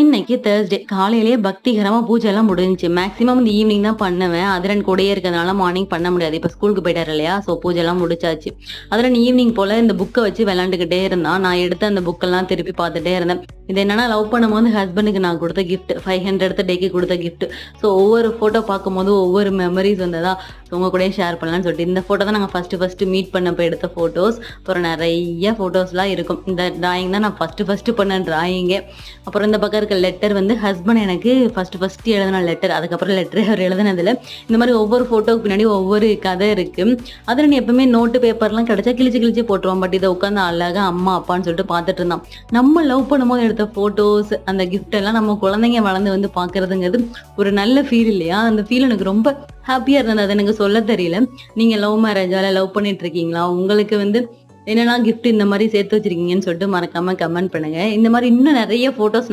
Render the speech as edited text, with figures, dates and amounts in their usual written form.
இன்னைக்கு Thursday காலையிலேயே பக்திகரமா பூஜைலாம் முடிஞ்சுச்சு. மேக்ஸிமம் இந்த ஈவினிங் தான் பண்ணுவேன். அதிரன் கூடயே இருக்கிறதுனால மார்னிங் பண்ண முடியாது. இப்ப ஸ்கூலுக்கு போயிட்டாரு இல்லையா? ஸோ பூஜைலாம் முடிச்சாச்சு. அதிரன் ஈவினிங் போல இந்த புக்க வச்சு விளையாண்டுக்கிட்டே இருந்தான். நான் எடுத்து அந்த புக்கெல்லாம் திருப்பி பார்த்துட்டே இருந்தேன். இது என்னன்னா லவ் பண்ணும்போது ஹஸ்பண்டுக்கு நான் குடுத்த கிஃப்ட். 500th டேக்கு குடுத்த கிஃப்ட். ஸோ ஒவ்வொரு ஃபோட்டோ பார்க்கும்போது ஒவ்வொரு மெமரீஸ் வந்ததா, உங்க கூடயும் ஷேர் பண்ணலாம்னு சொல்லிட்டு இந்த ஃபோட்டோ தான் நாங்க ஃபர்ஸ்ட் மீட் பண்ணப்ப எடுத்த ஃபோட்டோஸ். அப்புறம் நெறைய ஃபோட்டோஸ்லாம் இருக்கும். இந்த டிராயிங் தான் நான் ஃபர்ஸ்ட் பண்ண டிராயிங்கே. அப்புறம் இந்த பக்கம் இருக்க லெட்டர் வந்து ஹஸ்பண்ட் எனக்கு ஃபர்ஸ்ட் எழுதின லெட்டர். அதுக்கப்புறம் லெட்டர் அவர் எழுதினதுல இந்த மாதிரி ஒவ்வொரு ஃபோட்டோக்கு பின்னாடி ஒவ்வொரு கதை இருக்கு. அதில் நீ எப்பவுமே நோட்டு பேப்பர்லாம் கிடைச்சா கிழிச்சு போட்டுருவான். பட் இதை உட்காந்து அழகா அம்மா அப்பான்னு சொல்லிட்டு பார்த்துட்டு இருந்தான். நம்ம லவ் பண்ணும்போது எடுத்த ஃபோட்டோஸ் அந்த கிஃப்ட் எல்லாம் நம்ம குழந்தைங்க வளர்ந்து வந்து பார்க்கறதுங்கிறது ஒரு நல்ல ஃபீல் இல்லையா? அந்த ஃபீல் எனக்கு ரொம்ப ஹாப்பியா இருந்தது. அது எனக்கு சொல்ல தெரியல. நீங்க லவ் மேரேஜா இல்ல லவ் பண்ணிட்டு இருக்கீங்களா? உங்களுக்கு வந்து என்னெல்லாம் கிஃப்ட் இந்த மாதிரி சேர்த்து வச்சிருக்கீங்கன்னு சொல்லிட்டு மறக்காம கமெண்ட் பண்ணுங்க. இந்த மாதிரி இன்னும் நிறைய ஃபோட்டோஸ்